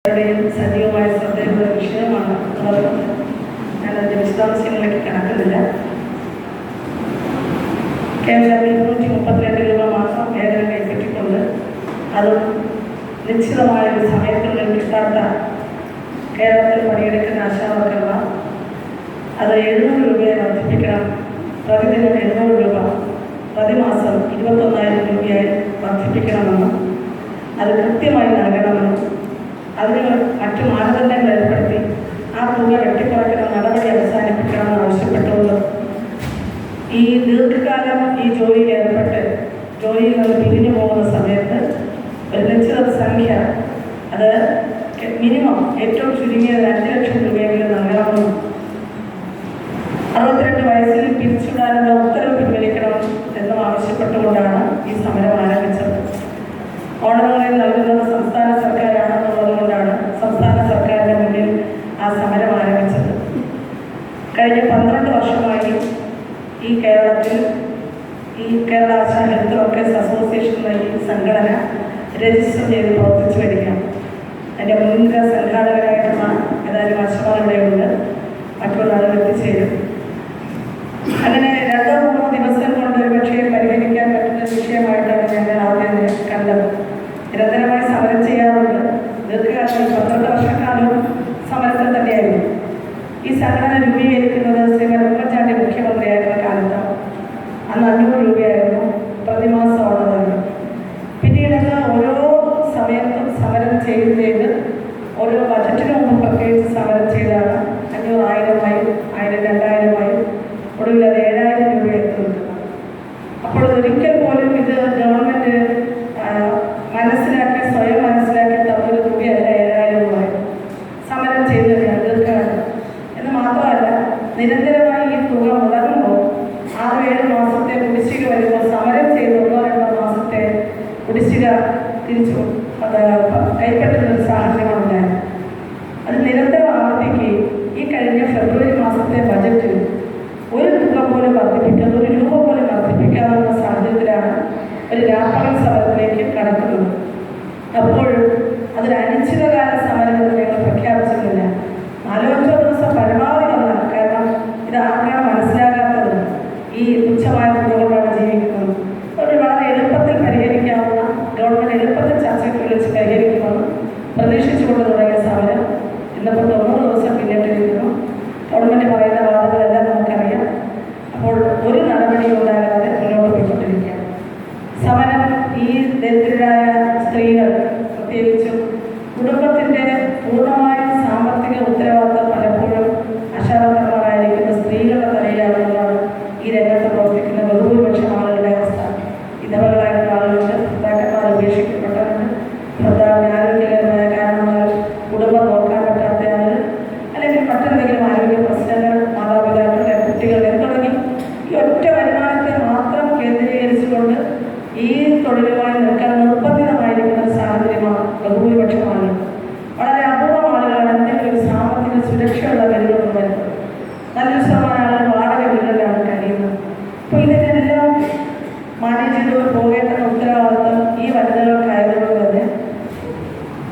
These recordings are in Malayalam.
സജീവമായ ശ്രദ്ധയുള്ള വിഷയമാണ് എന്നുള്ളത് ഞാനതിൻ്റെ വിശദാംശങ്ങളിലേക്ക് കടക്കുന്നില്ല. കേവലം 232 രൂപ മാസം വേതനം കൈപ്പറ്റിക്കൊണ്ട് അതും നിശ്ചിതമായ ഒരു സമയത്തിനുള്ളിൽ കിട്ടാത്ത കേരളത്തിൽ പണിയെടുക്കുന്ന ആശാവർക്കർമാർ അത് 700 രൂപയെ വർദ്ധിപ്പിക്കണം. പ്രതിദിനം 700 രൂപ, പ്രതിമാസം 21,000 രൂപയായി വർദ്ധിപ്പിക്കണമെന്നും അത് കൃത്യമായി നൽകണമെന്നും അതിന് മറ്റു മാനദണ്ഡങ്ങൾ ഏർപ്പെടുത്തി ആ തുക വെട്ടിക്കുറയ്ക്കുന്ന നടപടി അവസാനിപ്പിക്കണമെന്ന് ആവശ്യപ്പെട്ടുകൊണ്ട് ഈ ദീർഘകാലം ഈ ജോലിയിൽ ഏർപ്പെട്ട് ജോലിയിൽ നിന്ന് പിരിഞ്ഞു പോകുന്ന സമയത്ത് ഒരു നിശ്ചിത സംഖ്യ, അത് മിനിമം ഏറ്റവും ചുരുങ്ങിയത് 5 ലക്ഷം രൂപയെങ്കിലും നൽകണമെന്നും 62 വയസ്സിൽ പിരിച്ചുവിടാനുള്ള ഉത്തരവ് പിൻവലിക്കണം എന്നും ആവശ്യപ്പെട്ടുകൊണ്ടാണ് ഈ സമരം ആരംഭിച്ചത്. ഓണറുകളിൽ നൽകുന്നത് സംസ്ഥാന സർക്കാരാണെന്നുള്ളതുകൊണ്ടാണ് സംസ്ഥാന സർക്കാരിൻ്റെ മുന്നിൽ ആ സമരം ആരംഭിച്ചത്. കഴിഞ്ഞ 12 വർഷമായി ഈ കേരളത്തിൽ ഈ Kerala ASHA health workers association എന്ന ഈ സംഘടന രജിസ്റ്റർ ചെയ്ത് പ്രവർത്തിച്ചു വരികയാണ്. അതിൻ്റെ മുൻനിര സംഘാടകരായിട്ടുള്ള ഏതായാലും ആശമാർ ഇവിടെയുണ്ട്, മറ്റുള്ള ആളുകൾ എത്തിച്ചേരും. അങ്ങനെ 2-3 ദിവസം കൊണ്ട് ഒരുപക്ഷെ പരിഹരിക്കാൻ പറ്റുന്ന വിഷയമായിട്ടാണ് ഞങ്ങൾ ആദ്യം കണ്ടത്. നിരന്തരമായി സമരം ചെയ്യാറുണ്ട്. ദീർഘകാലം 12 വർഷക്കാലവും സമരത്തിൽ തന്നെയായിരുന്നു. ഈ സംഘടന രൂപീകരിക്കുന്നത് ശ്രീമതി ഉമ്മൻചാണ്ടി മുഖ്യമന്ത്രിയായിരുന്ന കാലത്താണ്. അന്ന് 500 രൂപയായിരുന്നു പ്രതിമാസം ഉള്ളത്. പിന്നീട് ഓരോ സമയത്തും സമരം ചെയ്ത് ഓരോ ബജറ്റിന് മുമ്പ് പ്രത്യേകിച്ച് സമരം ചെയ്താണ് 500 1000-ആയും 1000 2000-ആയും ഒടുവിൽ അത് 7000 രൂപ എത്തുന്നത്. അപ്പോൾ ഒരിക്കൽ പോലും ഇത് ഗവൺമെൻറ് മനസ്സിലാക്കി സ്വയം മനസ്സിലാക്കി തന്നൊരു തുകയല്ല 7000 രൂപ സമരം ചെയ്ത് ദീർഘകാലം എന്ന് മാത്രമല്ല, നിരന്തരമായി ഈ തുക മുടങ്ങുമ്പോൾ 6-7 മാസത്തെ കുടിശ്ശിക വരുമ്പോൾ സമരം ചെയ്ത് 1-2 മാസത്തെ കുടിശ്ശിക തിരിച്ചു കൈപ്പറ്റുന്നൊരു സാഹചര്യമുണ്ടായിരുന്നു. അത് നിരന്തരം ആവർത്തിക്കുകയും ഈ കഴിഞ്ഞ ഫെബ്രുവരി മാസത്തെ ബജറ്റിൽ ഒരു തുക പോലും വർദ്ധിപ്പിക്കാതെ, 1 രൂപ പോലും വർദ്ധിപ്പിക്കാവുന്ന സാഹചര്യത്തിലാണ് ഒരു രാപ്പകൽ സമരത്തിലേക്ക് കടക്കുന്നത്. അപ്പോൾ അതൊരു അനിശ്ചിതകാല സമരം എന്ന് ഞങ്ങൾ പ്രഖ്യാപിച്ചിട്ടില്ല. 4-5 ദിവസം പരമാവധി വന്നാൽ, കാരണം ഇത് ആർക്കാണ് മനസ്സിലാകാത്തത്, ഈ തുച്ഛമായ തുക കൊണ്ടാണ് ജീവിക്കുന്നത്. ഒരു വളരെ എളുപ്പത്തിൽ പരിഹരിക്കാവുന്ന, ഗവൺമെൻറ് എളുപ്പത്തിൽ ചർച്ചയ്ക്ക് വിളിച്ച് പരിഹരിക്കുമെന്ന് പ്രതീക്ഷിച്ചുകൊണ്ട് തുടങ്ങിയ സമരം ഇന്നിപ്പോൾ 90 ദിവസം പിന്നിട്ടിരിക്കുന്നു. ഗവൺമെൻറ് പറയുന്ന വാദങ്ങളെല്ലാം നമുക്കറിയാം. അപ്പോൾ ഒരു നടപടിയും ഉണ്ടാകാതെ മുന്നോട്ട് പോയിക്കൊണ്ടിരിക്കുകയാണ് സമരം. ഈ ദരിദ്രരായ സ്ത്രീകൾ, പ്രത്യേകിച്ചും കുടുംബത്തിൻ്റെ പൂർണ്ണമായ സാമ്പത്തിക ഉത്തരവാദിത്വം പലപ്പോഴും ആശാവർക്കർമാരായിരിക്കുന്ന സ്ത്രീകളുടെ തലയിലാണെന്നുള്ളതാണ് ഈ രംഗത്ത് പ്രവർത്തിക്കുന്ന ബഹുഭൂരിപക്ഷം ആളുകളുടെ അവസ്ഥ. വിധവകളായിട്ടുള്ള ആളുകളുണ്ട്, ഭർത്താക്കന്മാർ ഉപേക്ഷിക്കപ്പെട്ടവരുണ്ട്, ഭർത്താവിന് ആരോഗ്യകരമായ കാരണങ്ങൾ, കുടുംബം നോക്കാൻ പറ്റാത്ത ആളുകൾ, അല്ലെങ്കിൽ മറ്റെന്തെങ്കിലും ആരോഗ്യ പ്രശ്നങ്ങൾ, മാതാപിതാക്കളുടെ കുട്ടികളുടെ തുടങ്ങി ഈ ഒറ്റ വരുമാനത്തെ മാത്രം കേന്ദ്രീകരിച്ചുകൊണ്ട് ഈ തൊഴിലുമായി നിൽക്കാൻ നിർബന്ധിതമായിരിക്കുന്ന ഒരു സാഹചര്യമാണ് ബഹുഭൂരിപക്ഷം ആളുകൾ. വളരെ അപൂർവം ആളുകളാണ് എന്തെങ്കിലും ഒരു സാമ്പത്തിക സുരക്ഷയുള്ള വീടുകളിൽ വരുന്നത്. നല്ലൊരു ശതമാനം ആളുകൾ വാടക വീടുകളിലാണ് കഴിയുന്നത്. അപ്പോൾ ഇതിനെല്ലാം മാനേജ് ചെയ്തുകൊണ്ട് പോകേണ്ട ഉത്തരവാദിത്വം ഈ വനിതകൾക്കായതുകൊണ്ട് തന്നെ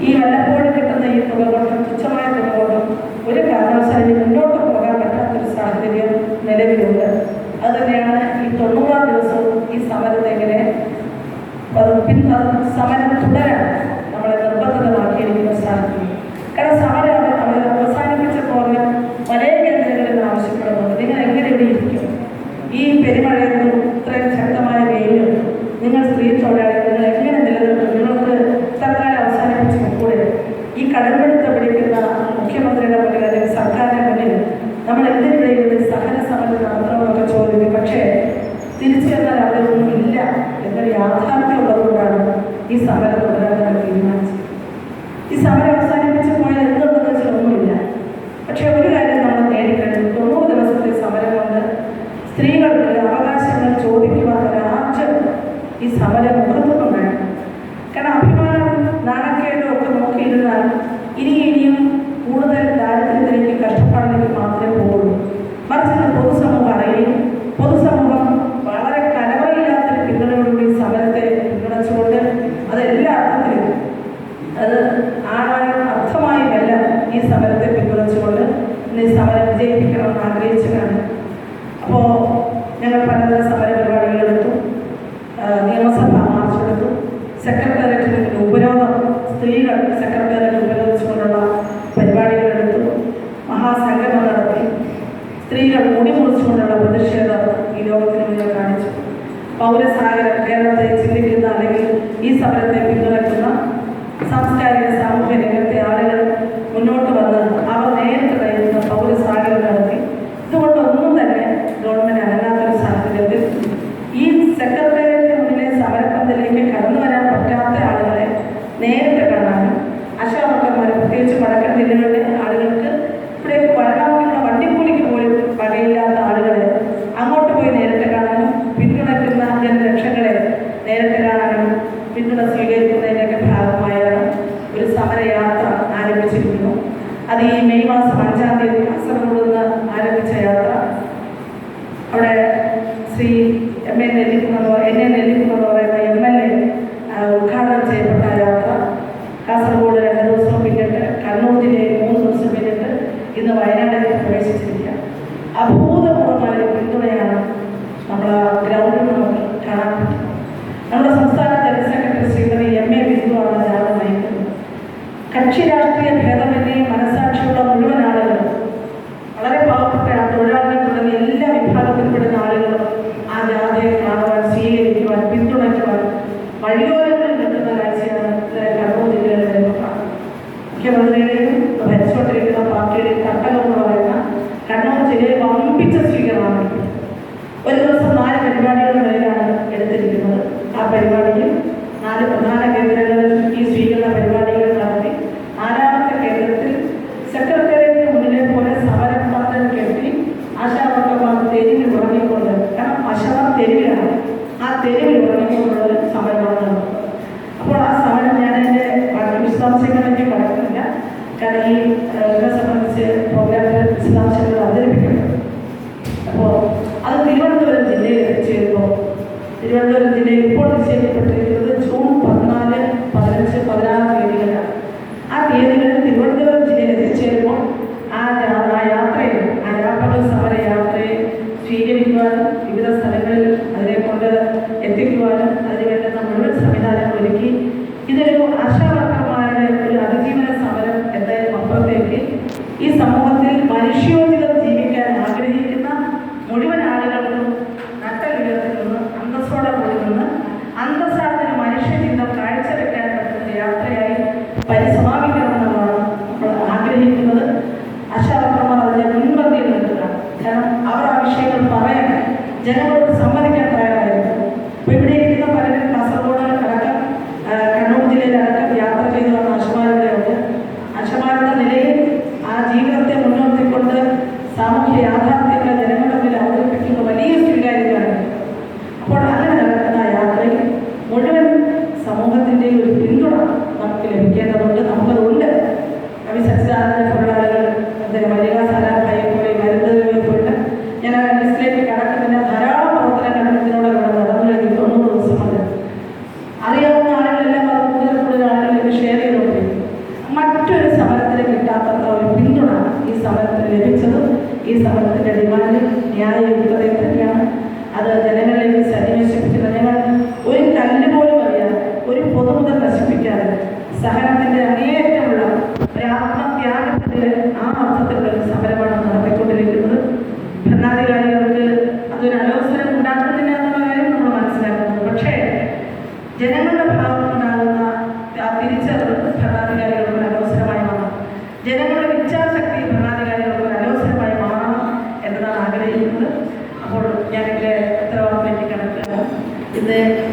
ഈ വല്ലപ്പോഴും കിട്ടുന്ന ഈ തുക കൊണ്ടും തുച്ഛമായ തുക കൊണ്ടും ഒരു കാരണവശാലും മുന്നോട്ട് പോകാൻ പറ്റാത്തൊരു സാഹചര്യം നിലവിലുണ്ട്. അതുതന്നെയാണ് ഈ 90-ാം ദിവസവും ഈ സമരത്തെ എങ്ങനെ സമരം തുടരാൻ നമ്മളെ നിർബന്ധിതമാക്കിയിരിക്കുന്ന സാഹചര്യം. കാരണം സമരം അവർ അവസാനിപ്പിച്ചപ്പോൾ പല കേന്ദ്രങ്ങളിൽ ആവശ്യപ്പെടുന്നുണ്ട്, നിങ്ങൾ എങ്ങനെ ഇവിടെ ഇരിക്കും? ഈ പെരുമഴയെന്നും ഇത്രയും ശക്തമായ വെയിലും നിങ്ങൾ സ്ത്രീ തൊഴിലാളികൾ നിങ്ങൾ എങ്ങനെ നിലനിർത്തും? നിങ്ങൾക്ക് തൽക്കാലം അവസാനിപ്പിച്ച് കൂടെ ഈ കടമെടുത്ത് പിടിക്കുന്ന മുഖ്യമന്ത്രിയുടെ മുന്നിൽ അല്ലെങ്കിൽ സർക്കാരിൻ്റെ മുന്നിൽ നമ്മൾ എന്തിനിടയിൽ സഹന സമരം നടത്തണമെന്നൊക്കെ ചോദിക്കും. പക്ഷേ തിരിച്ചു ചെന്നാൽ അവിടെയൊന്നും ഇല്ല എന്നൊരു യാഥാർത്ഥ്യം ഉള്ളതുകൊണ്ടാണ് ഈ സമരം തുടരാൻ തീരുമാനിച്ചത്. ഈ സമരം അവസാനിപ്പിച്ച് പോയാൽ എന്തുണ്ടെന്ന് വെച്ചാൽ ഒന്നുമില്ല. പക്ഷേ ഒരു കാര്യം നമ്മൾ നേടിക്കഴിഞ്ഞു. 90 ദിവസത്തെ സമരം കൊണ്ട് സ്ത്രീകൾക്ക് അവകാശങ്ങൾ ചോദിക്കുവാൻ ഒരാഴ്ച ഈ സമരം മുഖത്തുണ്ടായിരുന്നു. കാരണം അഭിമാനം, നാണക്കേടും ഒക്കെ നോക്കിയിരുന്നാൽ ഇനിയും കൂടുതൽ ദാരിദ്ര്യത്തിലേക്ക്, കഷ്ടപ്പാടിലേക്ക് മാത്രമേ പോകുള്ളൂ. മറിച്ച് പൊതുസമൂഹം അറിയുകയും പൊതുസമൂഹം വളരെ കലവയില്ലാത്തൊരു പിന്തുണയോടുകൂടി സമരത്തെ പിന്തുണച്ചുകൊണ്ട് അത് എല്ലാ അർത്ഥത്തിലും അത് ആഴമായ അർത്ഥമായ ഈ സമരത്തെ പിന്തുണച്ചുകൊണ്ട് ഇന്ന് ഈ സമരം വിജയിപ്പിക്കണമെന്ന് ആഗ്രഹിച്ചതാണ്. അപ്പോൾ ഞങ്ങൾ പലതരം സമര പരിപാടികളെടുത്തു, നിയമസഭാ മാർച്ചെടുത്തു, സെക്രട്ടേറിയറ്റിന് ഉപരോധം, സ്ത്രീകൾ സെക്രട്ടേറിയറ്റ് ഉപരോധിച്ചുകൊണ്ടുള്ള പരിപാടികളെടുത്തു, മഹാസംഗമം നടത്തി, സ്ത്രീകൾ മുടി മുറിച്ചുകൊണ്ടുള്ള പ്രതിഷേധം ഈ ലോകത്തിന് മുന്നിൽ കാണിച്ചു. പൗരസാഗരം കേരളത്തെ ചിന്തിക്കുന്ന അല്ലെങ്കിൽ ഈ സമരത്തെ പിന്തുണയ്ക്കുന്ന സാംസ്കാരിക സാമൂഹ്യ രംഗത്തെ ആളുകൾ മുന്നോട്ട് വന്ന് അവർ നേരിട്ട് നയിക്കുന്ന പൗരസാഗരം നടത്തി. ഇതുകൊണ്ടൊന്നും തന്നെ ഗവൺമെൻറ് അനങ്ങാത്തൊരു സാഹചര്യത്തിൽ ഈ സെക്രട്ടേറിയറ്റിന് മുന്നിലെ സമരപ്പന്തലിലേക്ക് കടന്നു വരാൻ പറ്റാത്ത ആളുകളെ നേരിട്ട് കാണാനും, ആശാവർക്കർമാർ പ്രത്യേകിച്ച് വടക്കൻ ജില്ലകളിലെ ആളുകൾക്ക് ഇവിടേക്ക് വരണമെന്നുള്ള വണ്ടിക്കൂലിക്ക് പോലും വകയില്ലാത്ത ആളുകളെ അങ്ങോട്ട് പോയി നേരിട്ട് കാണാനും, പിന്തുണയ്ക്കുന്ന ജനലക്ഷങ്ങളെ നേരിട്ട് കാണാനും പിന്തുണ സ്വീകരിക്കുന്നതിൻ്റെയൊക്കെ ഭാഗമായാണ് ഒരു സമരയാത്ര ആരംഭിച്ചിരിക്കുന്നു. അത് ഈ മെയ് മാസം 5-ാം തീയതി കാസർഗോഡ് നിന്ന് ആരംഭിച്ച യാത്ര അവിടെ ശ്രീ എന്നെ നെല്ലിക്കുന്നത് പറയുന്ന MLA ഉദ്ഘാടനം ചെയ്യപ്പെട്ട യാത്ര കാസർഗോഡ് 2 ദിവസം പിന്നിട്ട്, കണ്ണൂർ ജില്ലയിൽ 3 ദിവസം പിന്നിട്ട് ഇന്ന് വയനാട്ടിലേക്ക് പ്രവേശിച്ചിരിക്കുക. അഭൂതപൂർവമായ പിന്തുണയാണ് നമ്മൾ ഗ്രൗണ്ടിൽ നമുക്ക് കാണാൻ പറ്റുന്നത്. നമ്മുടെ സംസ്ഥാന ജനറൽ സെക്രട്ടറി ശ്രീമതി MA ബിന്ദുവാണ് ജാഥ നയിക്കുന്നത്. കക്ഷി രാഷ്ട്രീയ ഭേദമന്യേ മനസാക്ഷിയുള്ള മുഴുവൻ ആളുകളും, വളരെ പാവപ്പെട്ട തൊഴിലാളികൾ തുടങ്ങി എല്ലാ വിഭാഗത്തിൽപ്പെടുന്ന ആളുകളും ആ ജാഥയെ കാണുവാൻ, സ്വീകരിക്കുവാൻ, പിന്തുണയ്ക്കുവാൻ വഴിയോരങ്ങളിൽ നിൽക്കുന്ന കാഴ്ചയാണ് കണ്ണൂർ ജില്ലയിൽ വരുന്നത്. മുഖ്യമന്ത്രിയുടെയും ഭരിച്ചുകൊണ്ടിരിക്കുന്ന പാർട്ടിയുടെയും തട്ടകം എന്ന് പറയുന്ന കണ്ണൂർ ജില്ലയിൽ വമ്പിച്ച സ്വീകരണമാണ്. ഒരു ദിവസം 4 പരിപാടികളിലാണ് എടുത്തിരിക്കുന്നത്. ആ പരിപാടിയിൽ 4 പ്രധാന കേന്ദ്രങ്ങളിൽ ഈ സ്വീകരണ പരിപാടികൾ നടത്തി 4ാമത്തെ കേന്ദ്രത്തിൽ സെക്രട്ടേറിയറ്റിന് മുന്നിലെ പോലെ സമരപ്പന്തൽ കെട്ടി ആശാവർക്കർമാർ തെരുവിൽ ഉറങ്ങിക്കൊണ്ട്, കാരണം ആശാവർ തെരുവിലാണ്, ആ തെരുവിൽ ഉറങ്ങിക്കൊണ്ടുള്ള ഒരു സമരമാണ് നടന്നത്. അപ്പോൾ ആ സമരം ഞാൻ എൻ്റെ ബാക്കി വിശദാംശങ്ങളിലേക്ക് കടക്കുന്നില്ല, കാരണം ഈ ഇതിനെ സംബന്ധിച്ച് പ്രോഗ്രാമിൻ്റെ വിശദാംശങ്ങൾ അവതരിപ്പിക്കുന്നത്. അപ്പോൾ അത് തിരുവനന്തപുരം ജില്ലയിൽ എത്തിച്ചേരുമ്പോൾ, തിരുവനന്തപുരം ജില്ലയിൽ ഇപ്പോൾ നിശ്ചയിക്കപ്പെട്ടിരിക്കുന്നത് ജൂൺ 14, 15, 16 തീയതികളാണ്. ആ തീയതികളിൽ തിരുവനന്തപുരം ജില്ലയിൽ എത്തിച്ചേരുമ്പോൾ ആ യാത്രകൾ സമരയാത്രയെ സ്വീകരിക്കുവാനും വിവിധ സ്ഥലങ്ങളിൽ അതിനെ കൊണ്ട് എത്തിക്കുവാനും അതിന് വേണ്ടുന്ന മുഴുവൻ സംവിധാനങ്ങൾ ഒരുക്കി. ഇതൊരു ആശാവർക്കർമാരുടെ ഒരു അതിജീവന സമരം എന്നതിന് അപ്പുറത്തേക്ക് ഈ സമൂഹത്തിൽ മനുഷ്യോചിതം ജീവിക്കാൻ ആഗ്രഹിക്കുന്ന മുഴുവൻ ആളുകൾക്കും നട്ടലുയർത്തിൽ നിന്ന് അന്തസ്സോടെ കൂടി നിന്ന് അന്തസ്സാർത്തിന് മനുഷ്യചിന്തം കാഴ്ചവെക്കാൻ പറ്റുന്ന യാത്രയായി പരിസമാപിക്കണമെന്നുള്ളതാണ് നമ്മൾ ആഗ്രഹിക്കുന്നത്. ആശാവർക്കർമാർ അതിനെ മുൻപന്തിയിൽ നിൽക്കുകയാണ്. കാരണം അവർ ആ വിഷയങ്ങൾ പറയാൻ ജനങ്ങളോട് സമ്മതിക്കാൻ തയ്യാറായിരുന്നു. അപ്പോൾ ഇവിടെ ഇരിക്കുന്ന പലരും കാസർഗോഡ് അടക്കം കണ്ണൂർ ജില്ലയിലടക്കം യാത്ര ചെയ്തു വന്ന ആശമാരുടെ ഉണ്ട്. ആശമാരുടെ നിലയിൽ ആ ജീവിതത്തെ മുൻനിർത്തിക്കൊണ്ട് സാമൂഹ്യ യാഥാർത്ഥ്യങ്ങളെ ജനങ്ങളുടെ മുന്നിൽ അവതരിപ്പിക്കുന്ന വലിയ സ്വീകാര്യതയാണ്. അപ്പോൾ അങ്ങനെ നടക്കുന്ന യാത്രയിൽ മുഴുവൻ സമൂഹത്തിൻ്റെയും ഒരു പിന്തുണ നമുക്ക് ലഭിക്കേണ്ടതുണ്ട്. നമുക്കതുണ്ട്. കവി സച്ചിദാനന്ദ തൊഴിലാളികൾ, മല്ലിക സാരാഭായിയെ പോലെ, മരുന്നുകളെ പോലെ, ഞാൻ ആ ലിസ്റ്റിലേക്ക് കടക്കുന്നില്ല. ധാരാളം പ്രവർത്തനങ്ങൾ ഇതിനോട് നടന്നു കഴിഞ്ഞു 90 ദിവസം കൊണ്ട്. അറിയാവുന്ന ആളുകളെല്ലാം അത് കൂടുതൽ ആളുകളിലേക്ക് ഷെയർ ചെയ്തുകൊണ്ടിരിക്കും. മറ്റൊരു സമരത്തിന് കിട്ടാത്ത ഒരു പിന്തുണ ഈ സമരത്തിന് ലഭിച്ചതും ഈ സമരത്തിൻ്റെ ഡിമാൻഡ് ന്യായയുക്തതയെ തന്നെയാണ്. അത് ജനങ്ങളിലേക്ക് സന്നിവേശിപ്പിക്കുന്നത്. ഞങ്ങൾ ഒരു കല്ല് പോലും അറിയാതെ, ഒരു പൊതുമുതൽ നശിപ്പിക്കാതെ, സഹനത്തിൻ്റെ അങ്ങേയറ്റമുള്ള ഒരു ആത്മത്യാഗത്തിൻ്റെ